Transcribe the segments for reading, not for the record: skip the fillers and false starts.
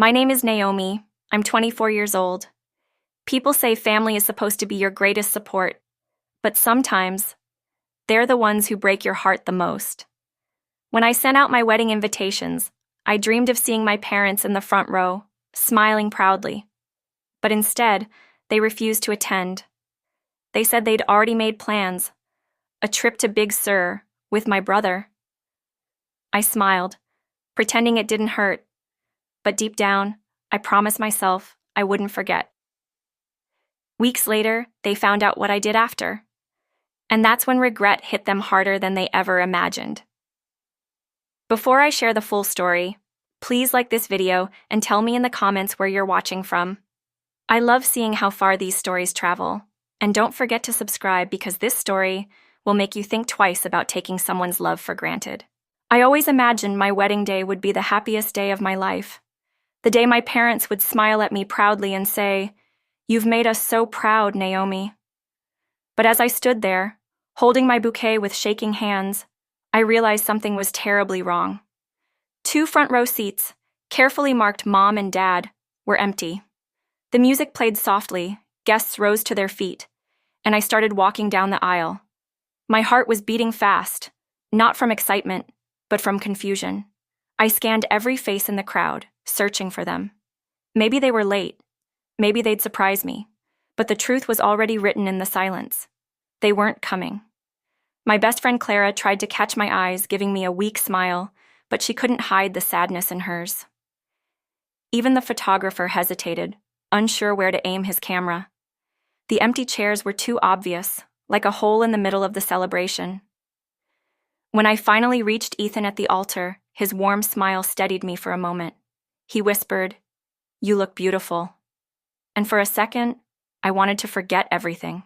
My name is Naomi. I'm 24 years old. People say family is supposed to be your greatest support, but sometimes they're the ones who break your heart the most. When I sent out my wedding invitations, I dreamed of seeing my parents in the front row, smiling proudly. But instead, they refused to attend. They said they'd already made plans, a trip to Big Sur with my brother. I smiled, pretending it didn't hurt, but deep down, I promised myself I wouldn't forget. Weeks later, they found out what I did after. And that's when regret hit them harder than they ever imagined. Before I share the full story, please like this video and tell me in the comments where you're watching from. I love seeing how far these stories travel, and don't forget to subscribe because this story will make you think twice about taking someone's love for granted. I always imagined my wedding day would be the happiest day of my life. The day my parents would smile at me proudly and say, "You've made us so proud, Naomi." But as I stood there, holding my bouquet with shaking hands, I realized something was terribly wrong. 2 front row seats, carefully marked Mom and Dad, were empty. The music played softly, guests rose to their feet, and I started walking down the aisle. My heart was beating fast, not from excitement, but from confusion. I scanned every face in the crowd, searching for them. Maybe they were late. Maybe they'd surprise me. But the truth was already written in the silence. They weren't coming. My best friend Clara tried to catch my eyes, giving me a weak smile, but she couldn't hide the sadness in hers. Even the photographer hesitated, unsure where to aim his camera. The empty chairs were too obvious, like a hole in the middle of the celebration. When I finally reached Ethan at the altar, his warm smile steadied me for a moment. He whispered, "You look beautiful." And for a second, I wanted to forget everything.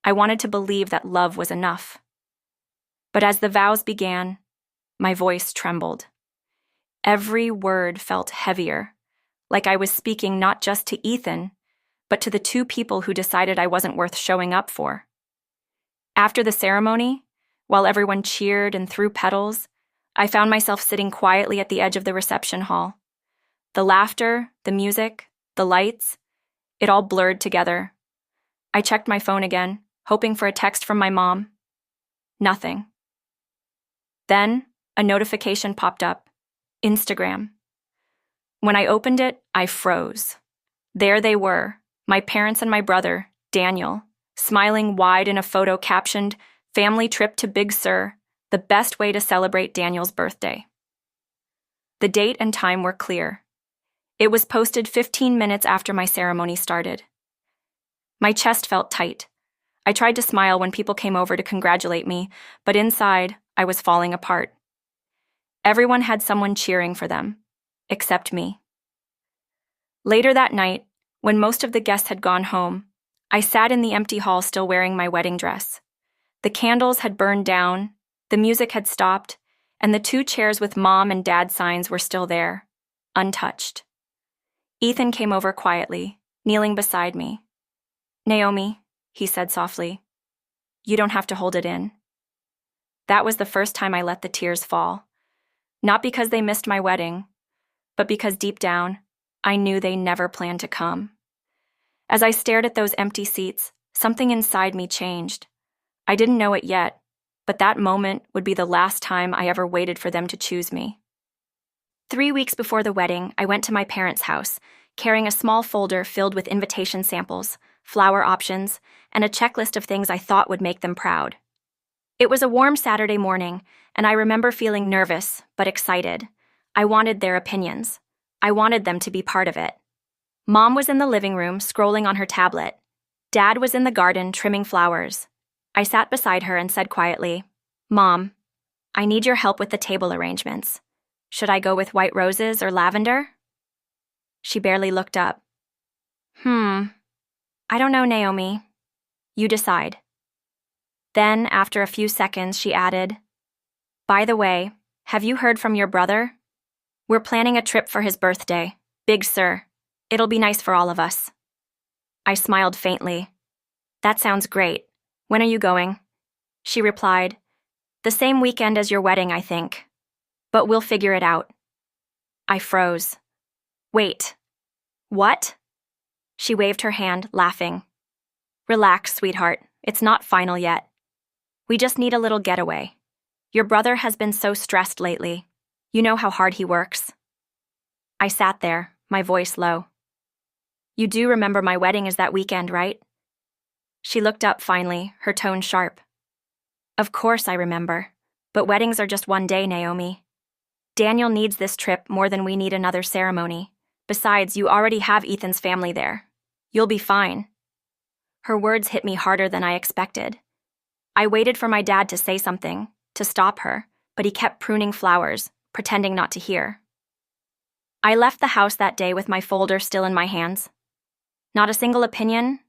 I wanted to believe that love was enough. But as the vows began, my voice trembled. Every word felt heavier, like I was speaking not just to Ethan, but to the 2 people who decided I wasn't worth showing up for. After the ceremony, while everyone cheered and threw petals, I found myself sitting quietly at the edge of the reception hall. The laughter, the music, the lights, it all blurred together. I checked my phone again, hoping for a text from my mom. Nothing. Then, a notification popped up. Instagram. When I opened it, I froze. There they were, my parents and my brother, Daniel, smiling wide in a photo captioned, "Family trip to Big Sur, the best way to celebrate Daniel's birthday." The date and time were clear. It was posted 15 minutes after my ceremony started. My chest felt tight. I tried to smile when people came over to congratulate me, but inside, I was falling apart. Everyone had someone cheering for them, except me. Later that night, when most of the guests had gone home, I sat in the empty hall still wearing my wedding dress. The candles had burned down, the music had stopped, and the 2 chairs with Mom and Dad signs were still there, untouched. Ethan came over quietly, kneeling beside me. "Naomi," he said softly, "you don't have to hold it in." That was the first time I let the tears fall. Not because they missed my wedding, but because deep down, I knew they never planned to come. As I stared at those empty seats, something inside me changed. I didn't know it yet, but that moment would be the last time I ever waited for them to choose me. 3 weeks before the wedding, I went to my parents' house, carrying a small folder filled with invitation samples, flower options, and a checklist of things I thought would make them proud. It was a warm Saturday morning, and I remember feeling nervous, but excited. I wanted their opinions. I wanted them to be part of it. Mom was in the living room, scrolling on her tablet. Dad was in the garden, trimming flowers. I sat beside her and said quietly, "Mom, I need your help with the table arrangements. Should I go with white roses or lavender?" She barely looked up. I don't know, Naomi. You decide." Then, after a few seconds, she added, "By the way, have you heard from your brother? We're planning a trip for his birthday. Big Sur. It'll be nice for all of us." I smiled faintly. "That sounds great. When are you going?" She replied, "The same weekend as your wedding, I think. But we'll figure it out." I froze. Wait. What? She waved her hand, laughing. Relax, sweetheart. It's not final yet. We just need a little getaway. Your brother has been so stressed lately. You know how hard he works. I sat there, my voice low. You do remember my wedding is that weekend, right? She looked up finally, her tone sharp. Of course I remember. But weddings are just one day, Naomi. Daniel needs this trip more than we need another ceremony. Besides, you already have Ethan's family there. You'll be fine. Her words hit me harder than I expected. I waited for my dad to say something, to stop her, but he kept pruning flowers, pretending not to hear. I left the house that day with my folder still in my hands. Not a single opinion,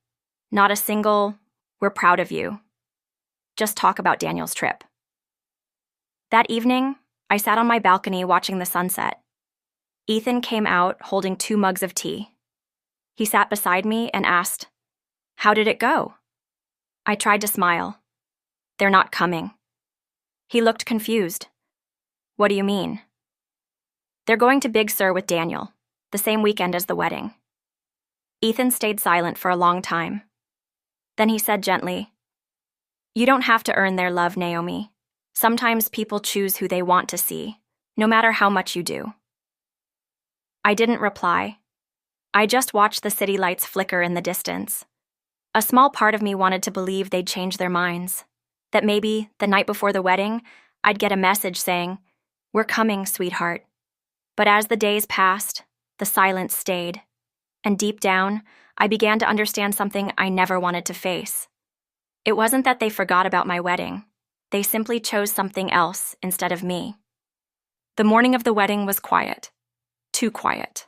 not a single, we're proud of you. Just talk about Daniel's trip. That evening, I sat on my balcony watching the sunset. Ethan came out holding 2 mugs of tea. He sat beside me and asked, "How did it go?" I tried to smile. "They're not coming." He looked confused. "What do you mean?" "They're going to Big Sur with Daniel, the same weekend as the wedding." Ethan stayed silent for a long time. Then he said gently, "You don't have to earn their love, Naomi. Sometimes people choose who they want to see, no matter how much you do." I didn't reply. I just watched the city lights flicker in the distance. A small part of me wanted to believe they'd change their minds, that maybe, the night before the wedding, I'd get a message saying, "We're coming, sweetheart." But as the days passed, the silence stayed, and deep down, I began to understand something I never wanted to face. It wasn't that they forgot about my wedding. They simply chose something else instead of me. The morning of the wedding was quiet. Too quiet.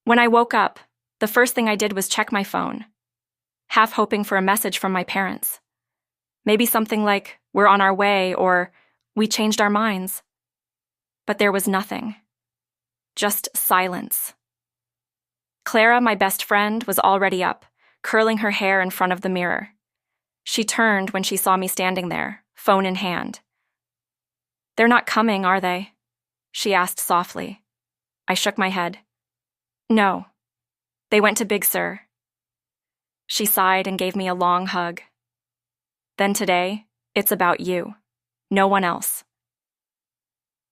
When I woke up, the first thing I did was check my phone, half hoping for a message from my parents. Maybe something like, "We're on our way," or "We changed our minds." But there was nothing. Just silence. Clara, my best friend, was already up, curling her hair in front of the mirror. She turned when she saw me standing there, phone in hand. "They're not coming, are they?" she asked softly. I shook my head. "No. They went to Big Sur." She sighed and gave me a long hug. "Then today, it's about you. No one else."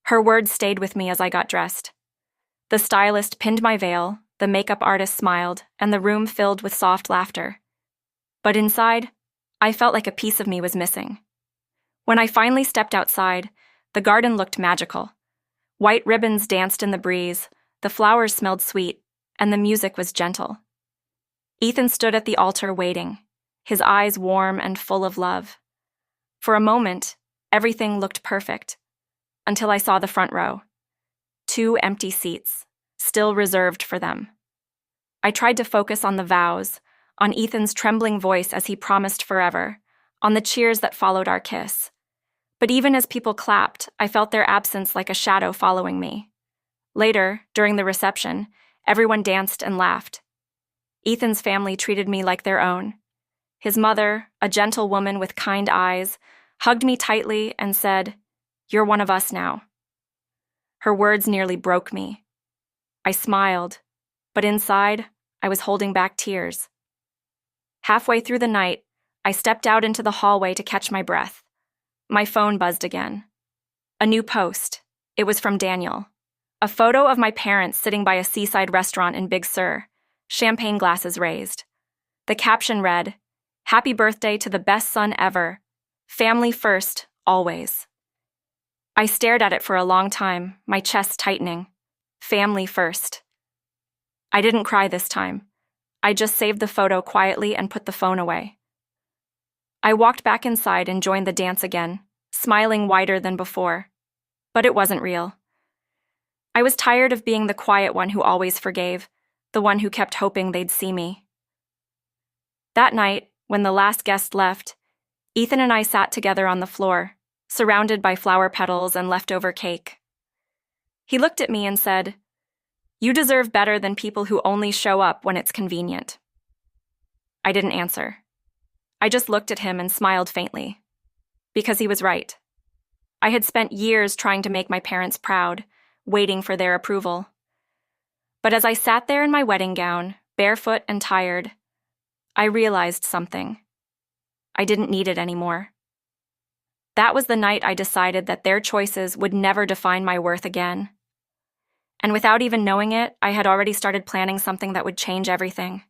Her words stayed with me as I got dressed. The stylist pinned my veil, the makeup artist smiled, and the room filled with soft laughter. But inside, I felt like a piece of me was missing. When I finally stepped outside, the garden looked magical. White ribbons danced in the breeze, the flowers smelled sweet, and the music was gentle. Ethan stood at the altar waiting, his eyes warm and full of love. For a moment, everything looked perfect, until I saw the front row. 2 empty seats, still reserved for them. I tried to focus on the vows, on Ethan's trembling voice as he promised forever, on the cheers that followed our kiss. But even as people clapped, I felt their absence like a shadow following me. Later, during the reception, everyone danced and laughed. Ethan's family treated me like their own. His mother, a gentle woman with kind eyes, hugged me tightly and said, "You're one of us now." Her words nearly broke me. I smiled, but inside, I was holding back tears. Halfway through the night, I stepped out into the hallway to catch my breath. My phone buzzed again. A new post. It was from Daniel. A photo of my parents sitting by a seaside restaurant in Big Sur, champagne glasses raised. The caption read, "Happy birthday to the best son ever. Family first, always." I stared at it for a long time, my chest tightening. Family first. I didn't cry this time. I just saved the photo quietly and put the phone away. I walked back inside and joined the dance again, smiling wider than before. But it wasn't real. I was tired of being the quiet one who always forgave, the one who kept hoping they'd see me. That night, when the last guest left, Ethan and I sat together on the floor, surrounded by flower petals and leftover cake. He looked at me and said, "You deserve better than people who only show up when it's convenient." I didn't answer. I just looked at him and smiled faintly. Because he was right. I had spent years trying to make my parents proud, waiting for their approval. But as I sat there in my wedding gown, barefoot and tired, I realized something. I didn't need it anymore. That was the night I decided that their choices would never define my worth again. And without even knowing it, I had already started planning something that would change everything.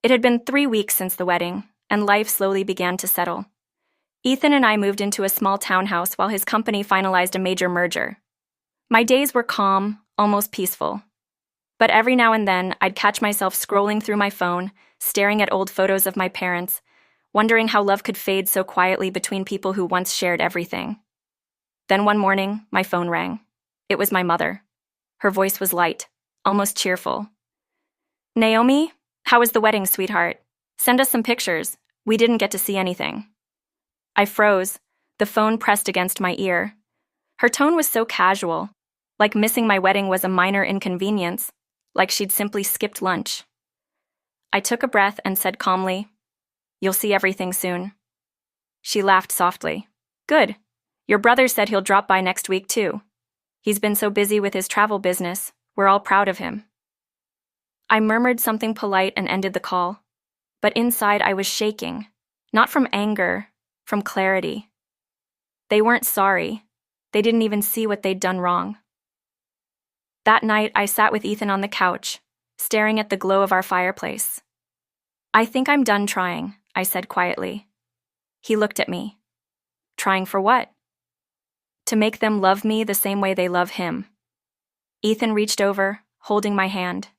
It had been 3 weeks since the wedding, and life slowly began to settle. Ethan and I moved into a small townhouse while his company finalized a major merger. My days were calm, almost peaceful. But every now and then, I'd catch myself scrolling through my phone, staring at old photos of my parents, wondering how love could fade so quietly between people who once shared everything. Then one morning, my phone rang. It was my mother. Her voice was light, almost cheerful. "Naomi, how was the wedding, sweetheart? Send us some pictures. We didn't get to see anything." I froze, the phone pressed against my ear. Her tone was so casual, like missing my wedding was a minor inconvenience, like she'd simply skipped lunch. I took a breath and said calmly, "You'll see everything soon." She laughed softly. "Good. Your brother said he'll drop by next week too. He's been so busy with his travel business. We're all proud of him." I murmured something polite and ended the call. But inside I was shaking, not from anger, from clarity. They weren't sorry. They didn't even see what they'd done wrong. That night, I sat with Ethan on the couch, staring at the glow of our fireplace. "I think I'm done trying," I said quietly. He looked at me. "Trying for what?" "To make them love me the same way they love him." Ethan reached over, holding my hand.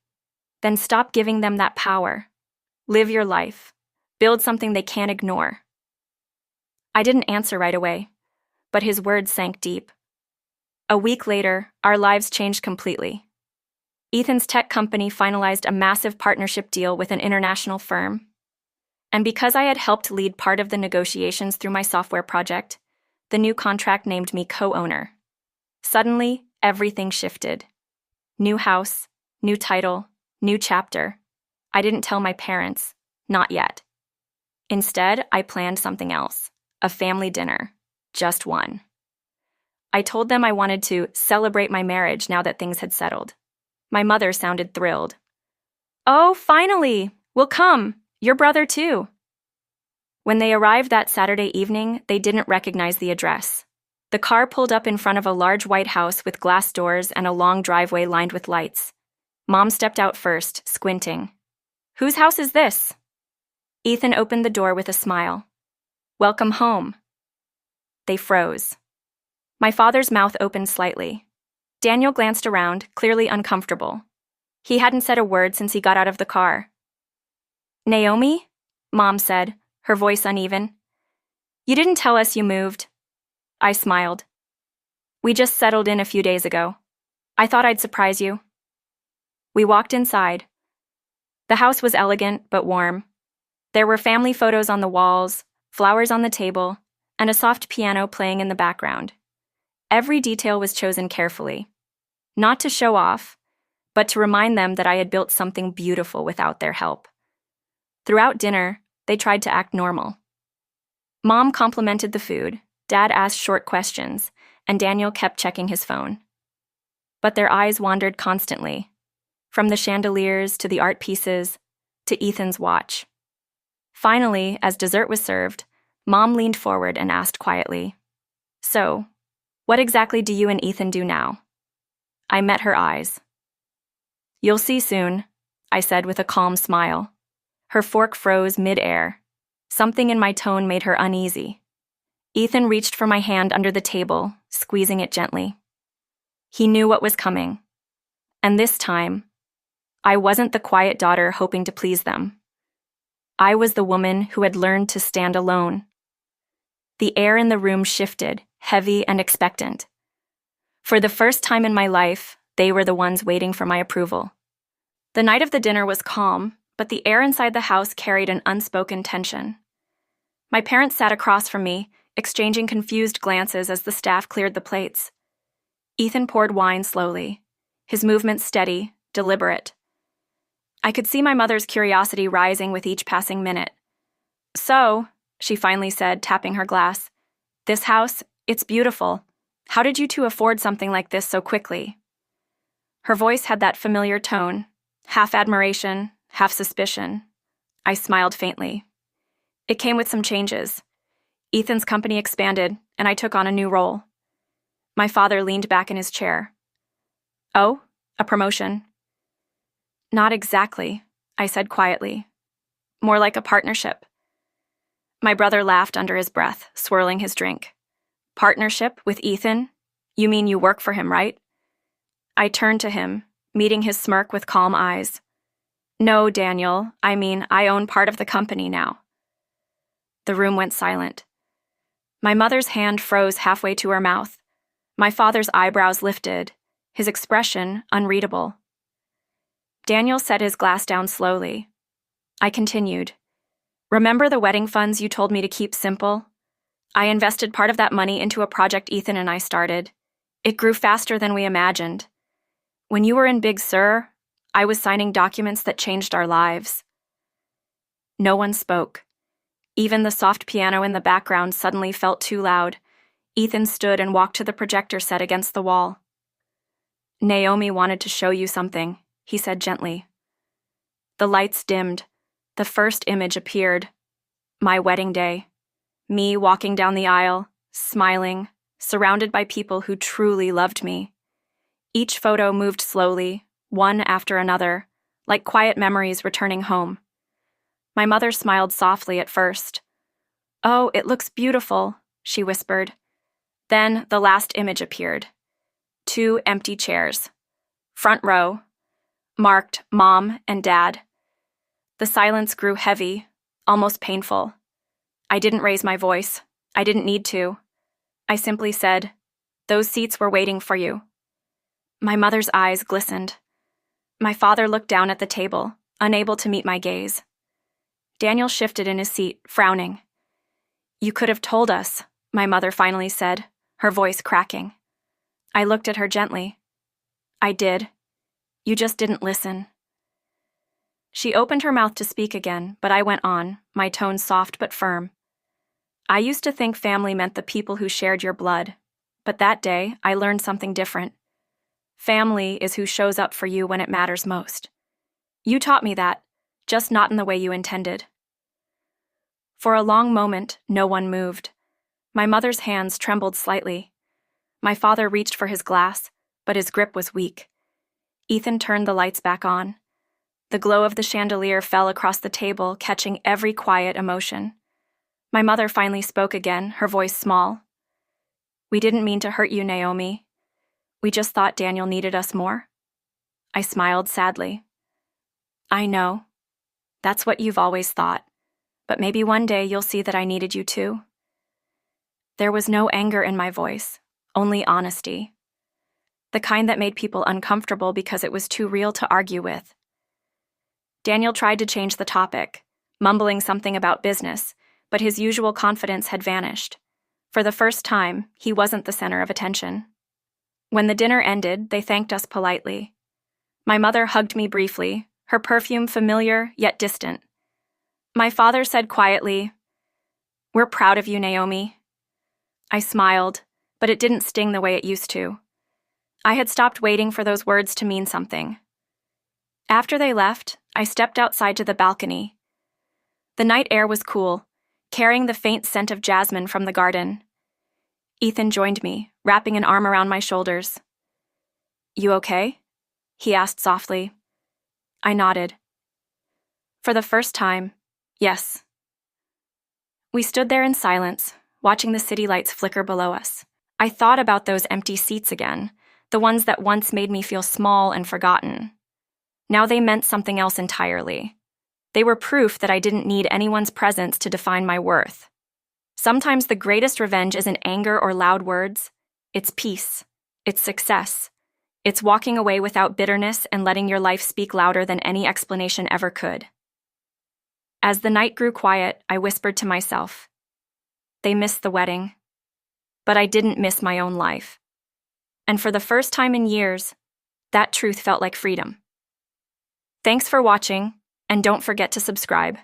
"Then stop giving them that power. Live your life. Build something they can't ignore." I didn't answer right away, but his words sank deep. A week later, our lives changed completely. Ethan's tech company finalized a massive partnership deal with an international firm. And because I had helped lead part of the negotiations through my software project, the new contract named me co-owner. Suddenly, everything shifted. New house, new title, new chapter. I didn't tell my parents, not yet. Instead, I planned something else, a family dinner, just one. I told them I wanted to celebrate my marriage now that things had settled. My mother sounded thrilled. "Oh, finally! We'll come. Your brother too." When they arrived that Saturday evening, they didn't recognize the address. The car pulled up in front of a large white house with glass doors and a long driveway lined with lights. Mom stepped out first, squinting. "Whose house is this?" Ethan opened the door with a smile. "Welcome home." They froze. My father's mouth opened slightly. Daniel glanced around, clearly uncomfortable. He hadn't said a word since he got out of the car. "Naomi?" Mom said, her voice uneven. "You didn't tell us you moved." I smiled. "We just settled in a few days ago. I thought I'd surprise you." We walked inside. The house was elegant but warm. There were family photos on the walls, flowers on the table, and a soft piano playing in the background. Every detail was chosen carefully. Not to show off, but to remind them that I had built something beautiful without their help. Throughout dinner, they tried to act normal. Mom complimented the food, Dad asked short questions, and Daniel kept checking his phone. But their eyes wandered constantly, from the chandeliers to the art pieces to Ethan's watch. Finally, as dessert was served, Mom leaned forward and asked quietly, "So, what exactly do you and Ethan do now?" I met her eyes. "You'll see soon," I said with a calm smile. Her fork froze mid-air. Something in my tone made her uneasy. Ethan reached for my hand under the table, squeezing it gently. He knew what was coming. And this time, I wasn't the quiet daughter hoping to please them. I was the woman who had learned to stand alone. The air in the room shifted, heavy and expectant. For the first time in my life, they were the ones waiting for my approval. The night of the dinner was calm, but the air inside the house carried an unspoken tension. My parents sat across from me, exchanging confused glances as the staff cleared the plates. Ethan poured wine slowly, his movements steady, deliberate. I could see my mother's curiosity rising with each passing minute. "So," she finally said, tapping her glass, "this house, it's beautiful. How did you two afford something like this so quickly?" Her voice had that familiar tone, half admiration, half suspicion. I smiled faintly. It came with some changes. Ethan's company expanded, and I took on a new role. My father leaned back in his chair. Oh, a promotion? Not exactly, I said quietly. More like a partnership. My brother laughed under his breath, swirling his drink. Partnership with Ethan? You mean you work for him, right? I turned to him, meeting his smirk with calm eyes. No, Daniel, I mean I own part of the company now. The room went silent. My mother's hand froze halfway to her mouth. My father's eyebrows lifted, his expression unreadable. Daniel set his glass down slowly. I continued. Remember the wedding funds you told me to keep simple? I invested part of that money into a project Ethan and I started. It grew faster than we imagined. When you were in Big Sur, I was signing documents that changed our lives. No one spoke. Even the soft piano in the background suddenly felt too loud. Ethan stood and walked to the projector set against the wall. Naomi wanted to show you something, he said gently. The lights dimmed. The first image appeared. My wedding day. Me walking down the aisle, smiling, surrounded by people who truly loved me. Each photo moved slowly, one after another, like quiet memories returning home. My mother smiled softly at first. Oh, it looks beautiful, she whispered. Then the last image appeared. 2 empty chairs. Front row. Marked Mom and Dad. The silence grew heavy, almost painful. I didn't raise my voice. I didn't need to. I simply said, "Those seats were waiting for you." My mother's eyes glistened. My father looked down at the table, unable to meet my gaze. Daniel shifted in his seat, frowning. "You could have told us," my mother finally said, her voice cracking. I looked at her gently. "I did. You just didn't listen." She opened her mouth to speak again, but I went on, my tone soft but firm. "I used to think family meant the people who shared your blood, but that day I learned something different. Family is who shows up for you when it matters most. You taught me that, just not in the way you intended." For a long moment, no one moved. My mother's hands trembled slightly. My father reached for his glass, but his grip was weak. Ethan turned the lights back on. The glow of the chandelier fell across the table, catching every quiet emotion. My mother finally spoke again, her voice small. "We didn't mean to hurt you, Naomi. We just thought Daniel needed us more." I smiled sadly. "I know. That's what you've always thought. But maybe one day you'll see that I needed you too." There was no anger in my voice, only honesty. The kind that made people uncomfortable because it was too real to argue with. Daniel tried to change the topic, mumbling something about business, but his usual confidence had vanished. For the first time, he wasn't the center of attention. When the dinner ended, they thanked us politely. My mother hugged me briefly, her perfume familiar yet distant. My father said quietly, "We're proud of you, Naomi." I smiled, but it didn't sting the way it used to. I had stopped waiting for those words to mean something. After they left, I stepped outside to the balcony. The night air was cool, carrying the faint scent of jasmine from the garden. Ethan joined me, wrapping an arm around my shoulders. "You okay?" he asked softly. I nodded. For the first time, yes. We stood there in silence, watching the city lights flicker below us. I thought about those empty seats again, the ones that once made me feel small and forgotten. Now they meant something else entirely. They were proof that I didn't need anyone's presence to define my worth. Sometimes the greatest revenge isn't anger or loud words. It's peace. It's success. It's walking away without bitterness and letting your life speak louder than any explanation ever could. As the night grew quiet, I whispered to myself, "They missed the wedding." But I didn't miss my own life. And for the first time in years, that truth felt like freedom. Thanks for watching, and don't forget to subscribe.